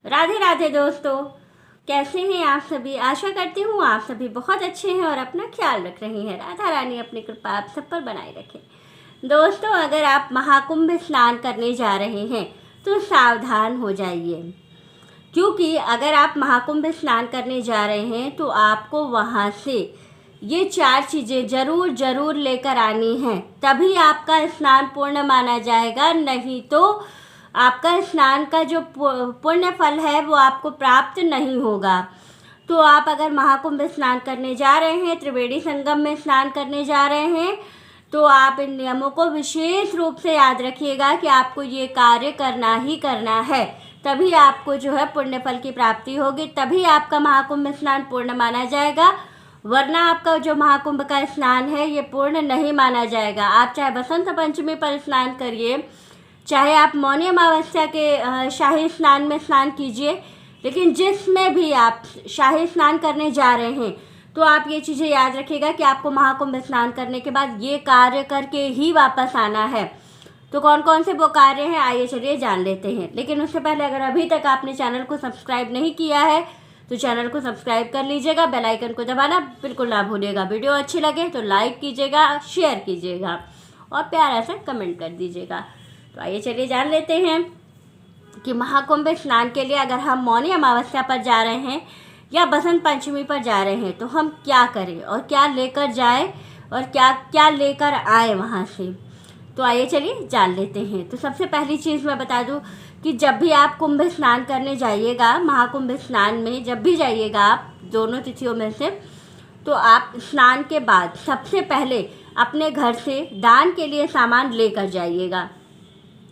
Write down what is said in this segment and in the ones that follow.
राधे राधे दोस्तों, कैसे हैं आप सभी। आशा करती हूँ आप सभी बहुत अच्छे हैं और अपना ख्याल रख रही हैं। राधा रानी अपनी कृपा आप सब पर बनाए रखें। दोस्तों, अगर आप महाकुंभ स्नान करने जा रहे हैं तो सावधान हो जाइए, क्योंकि अगर आप महाकुंभ स्नान करने जा रहे हैं तो आपको वहाँ से ये 4 चीज़ें ज़रूर ज़रूर लेकर आनी हैं, तभी आपका स्नान पूर्ण माना जाएगा। नहीं तो आपका स्नान का जो पुण्य फल है वो आपको प्राप्त नहीं होगा। तो आप अगर महाकुंभ स्नान करने जा रहे हैं, त्रिवेणी संगम में स्नान करने जा रहे हैं, तो आप इन नियमों को विशेष रूप से याद रखिएगा कि आपको ये कार्य करना ही करना है, तभी आपको जो है पुण्य फल की प्राप्ति होगी, तभी आपका महाकुंभ स्नान पूर्ण माना जाएगा। वरना आपका जो महाकुंभ का स्नान है ये पूर्ण नहीं माना जाएगा। आप चाहे बसंत पंचमी पर स्नान करिए, चाहे आप मौनी अमावस्या के शाही स्नान में स्नान कीजिए, लेकिन जिसमें भी आप शाही स्नान करने जा रहे हैं तो आप ये चीज़ें याद रखिएगा कि आपको महाकुंभ स्नान करने के बाद ये कार्य करके ही वापस आना है। तो कौन कौन से वो कार्य हैं, आइए चलिए जान लेते हैं। लेकिन उससे पहले अगर अभी तक आपने चैनल को सब्सक्राइब नहीं किया है तो चैनल को सब्सक्राइब कर लीजिएगा, बेल आइकन को दबाना बिल्कुल ना भूलिएगा। वीडियो अच्छी लगे तो लाइक कीजिएगा, शेयर कीजिएगा और प्यारा सा कमेंट कर दीजिएगा। तो आइए चलिए जान लेते हैं कि महाकुंभ स्नान के लिए अगर हम मौनी अमावस्या पर जा रहे हैं या बसंत पंचमी पर जा रहे हैं तो हम क्या करें और क्या लेकर जाएं और क्या क्या लेकर आए वहाँ से। तो आइए चलिए जान लेते हैं। तो सबसे पहली चीज़ मैं बता दूं कि जब भी आप कुंभ स्नान करने जाइएगा, महाकुंभ स्नान में जब भी जाइएगा आप दोनों तिथियों में से, तो आप स्नान के बाद सबसे पहले अपने घर से दान के लिए सामान लेकर जाइएगा,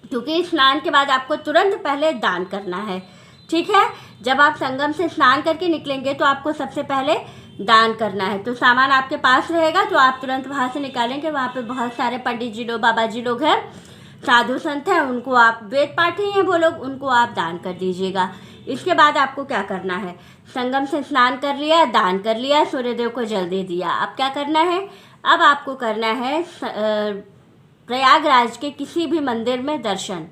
क्योंकि स्नान के बाद आपको तुरंत पहले दान करना है। ठीक है, जब आप संगम से स्नान करके निकलेंगे तो आपको सबसे पहले दान करना है। तो सामान आपके पास रहेगा तो आप तुरंत वहाँ से निकालेंगे। वहाँ पे बहुत सारे पंडित जी लोग, बाबा जी लोग हैं, साधु संत हैं, उनको आप, वेद पाठी हैं वो लोग, उनको आप दान कर दीजिएगा। इसके बाद आपको क्या करना है, संगम से स्नान कर लिया, दान कर लिया, सूर्यदेव को जल दे दिया। अब क्या करना है, अब आपको करना है प्रयागराज के किसी भी मंदिर में दर्शन,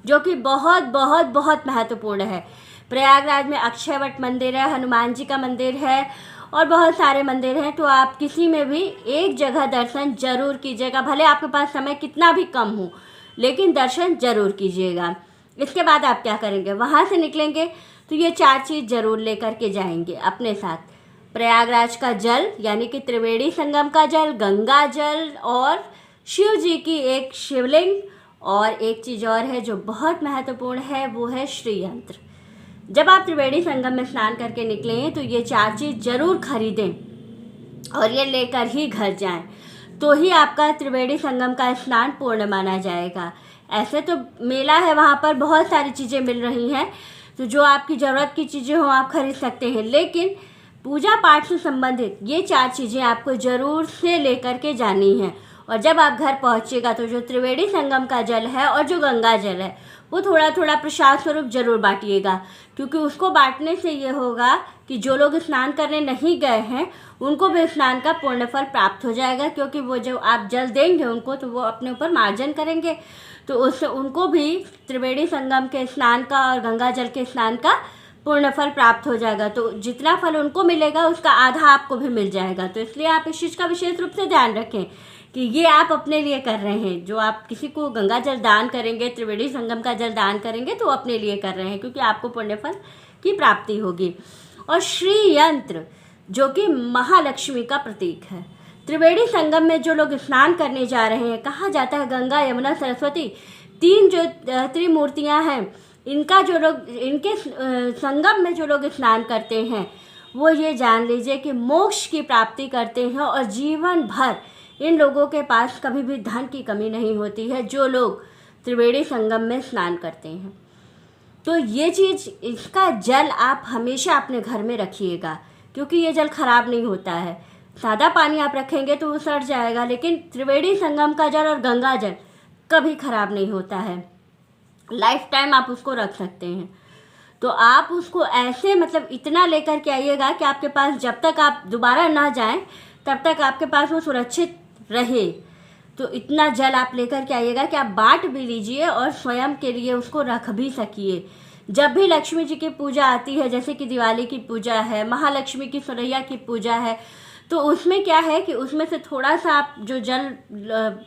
जो कि बहुत बहुत बहुत महत्वपूर्ण है। प्रयागराज में अक्षयवट मंदिर है, हनुमान जी का मंदिर है और बहुत सारे मंदिर हैं। तो आप किसी में भी एक जगह दर्शन जरूर कीजिएगा, भले आपके पास समय कितना भी कम हो, लेकिन दर्शन जरूर कीजिएगा। इसके बाद आप क्या करेंगे, वहाँ से निकलेंगे तो ये 4 चीज़ जरूर लेकर के जाएंगे अपने साथ। प्रयागराज का जल यानी कि त्रिवेणी संगम का जल, गंगा जल और शिव जी की एक शिवलिंग, और एक चीज़ और है जो बहुत महत्वपूर्ण है, वो है श्री यंत्र। जब आप त्रिवेणी संगम में स्नान करके निकलें तो ये 4 चीज़ जरूर खरीदें और ये लेकर ही घर जाएं, तो ही आपका त्रिवेणी संगम का स्नान पूर्ण माना जाएगा। ऐसे तो मेला है, वहाँ पर बहुत सारी चीज़ें मिल रही हैं, तो जो आपकी ज़रूरत की चीज़ें हो आप खरीद सकते हैं, लेकिन पूजा पाठ से संबंधित ये 4 चीज़ें आपको ज़रूर से लेकर के जानी हैं। और जब आप घर पहुँचिएगा तो जो त्रिवेणी संगम का जल है और जो गंगा जल है वो थोड़ा थोड़ा प्रसाद स्वरूप जरूर बांटिएगा, क्योंकि उसको बांटने से ये होगा कि जो लोग स्नान करने नहीं गए हैं उनको भी स्नान का पुण्य फल प्राप्त हो जाएगा, क्योंकि वो जो आप जल देंगे उनको तो वो अपने ऊपर मार्जन करेंगे, तो उससे उनको भी त्रिवेणी संगम के स्नान का और गंगा जल के स्नान का पूर्ण फल प्राप्त हो जाएगा। तो जितना फल उनको मिलेगा उसका आधा आपको भी मिल जाएगा। तो इसलिए आप इस चीज़ का विशेष रूप से ध्यान रखें कि ये आप अपने लिए कर रहे हैं। जो आप किसी को गंगा जल दान करेंगे, त्रिवेणी संगम का जल दान करेंगे, तो अपने लिए कर रहे हैं, क्योंकि आपको पुण्य फल की प्राप्ति होगी। और श्री यंत्र जो कि महालक्ष्मी का प्रतीक है। त्रिवेणी संगम में जो लोग स्नान करने जा रहे हैं, कहा जाता है गंगा यमुना सरस्वती 3 जो त्रिमूर्तियाँ हैं, इनका जो लोग, इनके संगम में जो लोग स्नान करते हैं वो ये जान लीजिए कि मोक्ष की प्राप्ति करते हैं और जीवन भर इन लोगों के पास कभी भी धन की कमी नहीं होती है, जो लोग त्रिवेणी संगम में स्नान करते हैं। तो ये चीज़, इसका जल आप हमेशा अपने घर में रखिएगा, क्योंकि ये जल खराब नहीं होता है। सादा पानी आप रखेंगे तो वो सड़ जाएगा, लेकिन त्रिवेणी संगम का जल और गंगा जल कभी खराब नहीं होता है, लाइफ टाइम आप उसको रख सकते हैं। तो आप उसको ऐसे मतलब इतना लेकर के आइएगा कि आपके पास जब तक आप दोबारा ना जाएं तब तक आपके पास वो सुरक्षित रहे। तो इतना जल आप लेकर के आइएगा कि आप बांट भी लीजिए और स्वयं के लिए उसको रख भी सकिए, जब भी लक्ष्मी जी की पूजा आती है, जैसे कि दिवाली की पूजा है, महालक्ष्मी की सरैया की पूजा है, तो उसमें क्या है कि उसमें से थोड़ा सा आप जो जल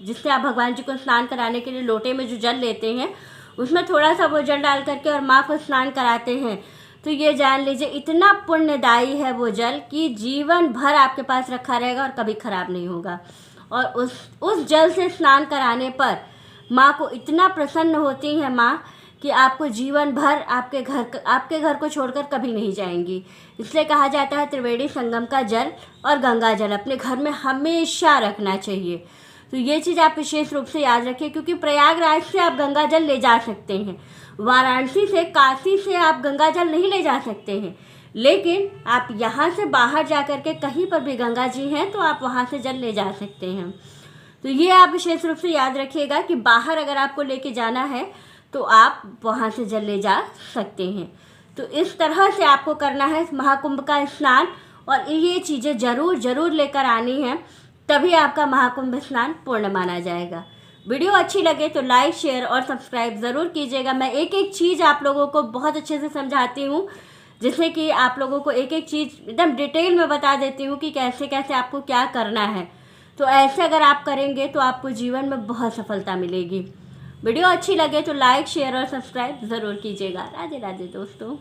जिससे आप भगवान जी को स्नान कराने के लिए लोटे में जो जल लेते हैं, उसमें थोड़ा सा वो जल डाल करके और माँ को स्नान कराते हैं, तो ये जान लीजिए इतना पुण्यदायी है वो जल कि जीवन भर आपके पास रखा रहेगा और कभी ख़राब नहीं होगा। और उस जल से स्नान कराने पर माँ को इतना प्रसन्न होती है माँ कि आपको जीवन भर आपके घर को छोड़कर कभी नहीं जाएंगी। इसलिए कहा जाता है त्रिवेणी संगम का जल और गंगा जल अपने घर में हमेशा रखना चाहिए। तो ये चीज़ आप विशेष रूप से याद रखिए, क्योंकि प्रयागराज से आप गंगा जल ले जा सकते हैं, वाराणसी से, काशी से आप गंगा जल नहीं ले जा सकते हैं, लेकिन आप यहाँ से बाहर जा कर के कहीं पर भी गंगा जी हैं तो आप वहाँ से जल ले जा सकते हैं। तो ये आप विशेष रूप से याद रखिएगा कि बाहर अगर आपको लेके जाना है तो आप वहाँ से जल ले जा सकते हैं। तो इस तरह से आपको करना है महाकुंभ का स्नान, और ये चीज़ें ज़रूर लेकर आनी है, तभी आपका महाकुंभ स्नान पूर्ण माना जाएगा। वीडियो अच्छी लगे तो लाइक, शेयर और सब्सक्राइब ज़रूर कीजिएगा। मैं एक एक चीज़ आप लोगों को बहुत अच्छे से समझाती हूँ, जिससे कि आप लोगों को एक एक चीज़ एकदम डिटेल में बता देती हूँ कि कैसे कैसे आपको क्या करना है। तो ऐसे अगर आप करेंगे तो आपको जीवन में बहुत सफलता मिलेगी। वीडियो अच्छी लगे तो लाइक, शेयर और सब्सक्राइब ज़रूर कीजिएगा। राधे राधे दोस्तों।